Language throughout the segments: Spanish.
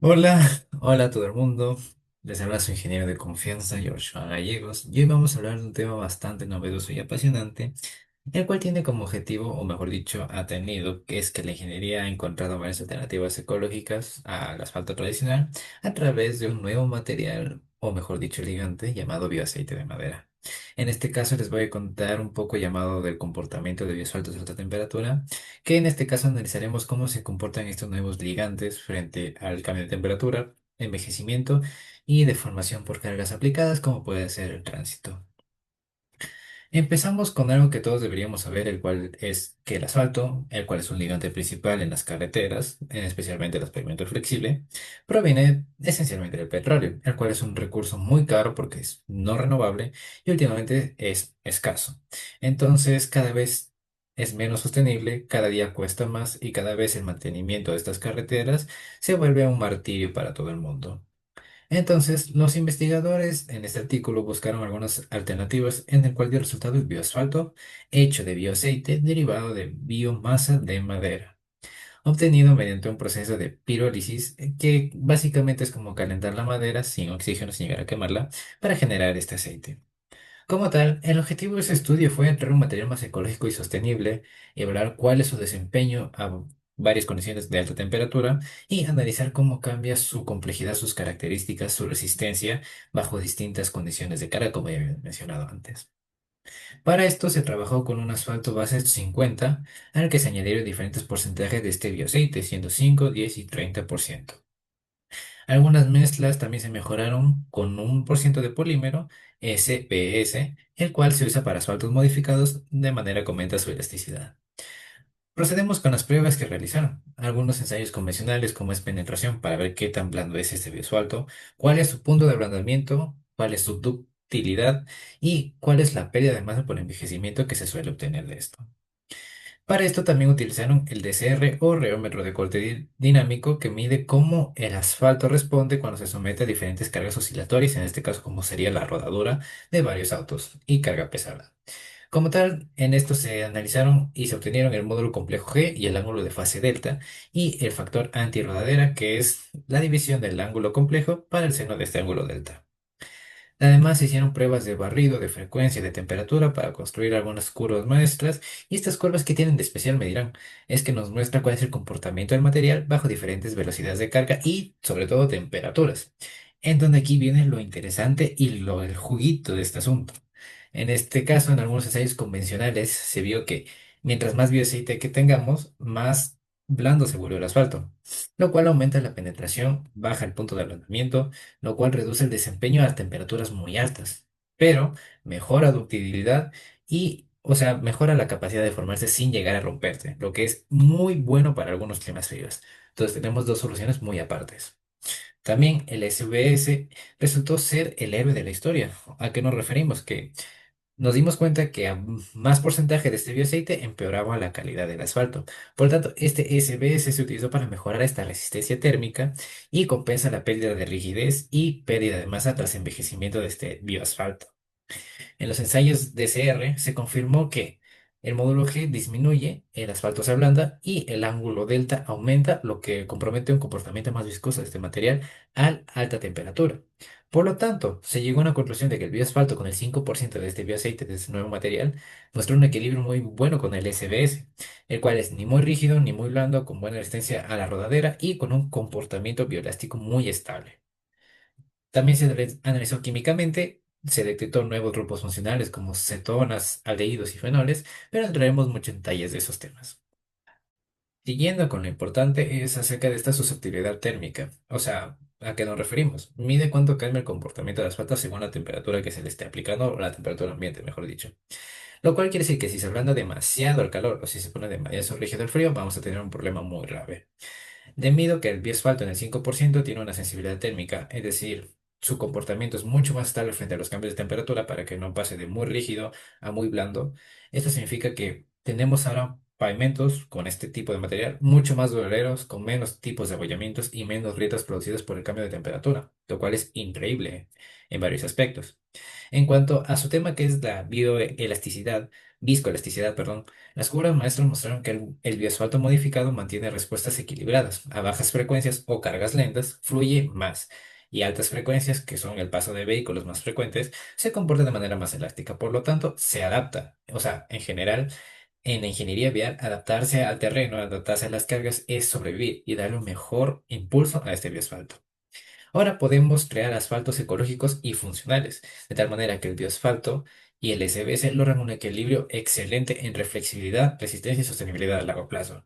Hola, hola a todo el mundo. Les habla su ingeniero de confianza, Joshua Gallegos, y hoy vamos a hablar de un tema bastante novedoso y apasionante, el cual tiene como objetivo, o mejor dicho, ha tenido, que es que la ingeniería ha encontrado varias alternativas ecológicas al asfalto tradicional a través de un nuevo material, o mejor dicho, ligante, llamado bioaceite de madera. En este caso les voy a contar un poco llamado del comportamiento de bioasfaltos a alta temperatura, que en este caso analizaremos cómo se comportan estos nuevos ligantes frente al cambio de temperatura, envejecimiento y deformación por cargas aplicadas, como puede ser el tránsito. Empezamos con algo que todos deberíamos saber, el cual es que el asfalto, el cual es un ligante principal en las carreteras, especialmente los pavimentos flexibles, proviene esencialmente del petróleo, el cual es un recurso muy caro porque es no renovable y últimamente es escaso. Entonces, cada vez es menos sostenible, cada día cuesta más y cada vez el mantenimiento de estas carreteras se vuelve un martirio para todo el mundo. Entonces, los investigadores en este artículo buscaron algunas alternativas en el cual dio resultado el bioasfalto hecho de bioaceite derivado de biomasa de madera, obtenido mediante un proceso de pirólisis que básicamente es como calentar la madera sin oxígeno, sin llegar a quemarla, para generar este aceite. Como tal, el objetivo de ese estudio fue entrar un material más ecológico y sostenible, evaluar cuál es su desempeño a varias condiciones de alta temperatura y analizar cómo cambia su complejidad, sus características, su resistencia bajo distintas condiciones de carga, como ya había mencionado antes. Para esto se trabajó con un asfalto base 50, al que se añadieron diferentes porcentajes de este bioaceite, siendo 5, 10 y 30%. Algunas mezclas también se mejoraron con 1% de polímero SPS, el cual se usa para asfaltos modificados de manera que aumenta su elasticidad. Procedemos con las pruebas que realizaron. Algunos ensayos convencionales como es penetración para ver qué tan blando es este bioasfalto, cuál es su punto de ablandamiento, cuál es su ductilidad y cuál es la pérdida de masa por envejecimiento que se suele obtener de esto. Para esto también utilizaron el DCR o reómetro de corte dinámico que mide cómo el asfalto responde cuando se somete a diferentes cargas oscilatorias, en este caso como sería la rodadura de varios autos y carga pesada. Como tal, en esto se analizaron y se obtenieron el módulo complejo G y el ángulo de fase delta y el factor antirrodadera, que es la división del ángulo complejo para el seno de este ángulo delta. Además, se hicieron pruebas de barrido, de frecuencia y de temperatura para construir algunas curvas maestras, y estas curvas que tienen de especial me dirán, es que nos muestra cuál es el comportamiento del material bajo diferentes velocidades de carga y sobre todo temperaturas. En donde aquí viene lo interesante y el juguito de este asunto. En este caso, en algunos ensayos convencionales se vio que mientras más bioaceite que tengamos, más blando se vuelve el asfalto, lo cual aumenta la penetración, baja el punto de ablandamiento, lo cual reduce el desempeño a temperaturas muy altas, pero mejora ductilidad y, o sea, mejora la capacidad de formarse sin llegar a romperse, lo que es muy bueno para algunos climas fríos. Entonces tenemos dos soluciones muy apartes. También el SBS resultó ser el héroe de la historia. ¿A qué nos referimos? Que nos dimos cuenta que a más porcentaje de este bioaceite empeoraba la calidad del asfalto. Por lo tanto, este SBS se utilizó para mejorar esta resistencia térmica y compensa la pérdida de rigidez y pérdida de masa tras envejecimiento de este bioasfalto. En los ensayos DCR se confirmó que el módulo G disminuye, el asfalto se ablanda y el ángulo delta aumenta, lo que compromete un comportamiento más viscoso de este material a alta temperatura. Por lo tanto, se llegó a una conclusión de que el bioasfalto con el 5% de este bioaceite de este nuevo material muestra un equilibrio muy bueno con el SBS, el cual es ni muy rígido ni muy blando, con buena resistencia a la rodadera y con un comportamiento bioelástico muy estable. También se analizó químicamente, se detectó nuevos grupos funcionales como cetonas, aldehídos y fenoles, pero entraremos mucho en detalles de esos temas. Siguiendo con lo importante es acerca de esta susceptibilidad térmica, o sea, ¿a qué nos referimos? Mide cuánto cambia el comportamiento de las patas según la temperatura que se le esté aplicando, o la temperatura ambiente, mejor dicho. Lo cual quiere decir que si se ablanda demasiado el calor o si se pone demasiado rígido el frío, vamos a tener un problema muy grave. Debido a que el biosfalto en el 5% tiene una sensibilidad térmica, es decir, su comportamiento es mucho más estable frente a los cambios de temperatura para que no pase de muy rígido a muy blando. Esto significa que tenemos ahora pavimentos con este tipo de material mucho más duraderos, con menos tipos de abollamientos y menos grietas producidas por el cambio de temperatura, lo cual es increíble en varios aspectos. En cuanto a su tema que es la bioelasticidad, viscoelasticidad, perdón, las obras maestras mostraron que el bioasfalto modificado mantiene respuestas equilibradas. A bajas frecuencias o cargas lentas fluye más y altas frecuencias, que son el paso de vehículos más frecuentes, se comporta de manera más elástica. Por lo tanto, se adapta. O sea, en general, en la ingeniería vial, adaptarse al terreno, adaptarse a las cargas es sobrevivir y darle un mejor impulso a este bioasfalto. Ahora podemos crear asfaltos ecológicos y funcionales, de tal manera que el bioasfalto y el SBS logran un equilibrio excelente entre flexibilidad, resistencia y sostenibilidad a largo plazo.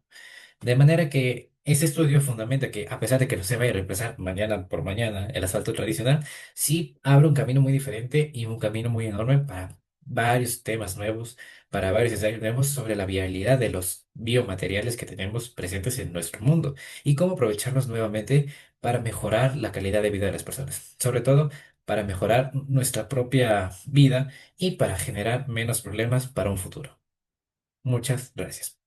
De manera que ese estudio fundamenta que, a pesar de que no se vaya a reemplazar mañana por mañana el asfalto tradicional, sí abre un camino muy diferente y un camino muy enorme para varios temas nuevos, para varios ensayos nuevos sobre la viabilidad de los biomateriales que tenemos presentes en nuestro mundo y cómo aprovecharlos nuevamente para mejorar la calidad de vida de las personas, sobre todo para mejorar nuestra propia vida y para generar menos problemas para un futuro. Muchas gracias.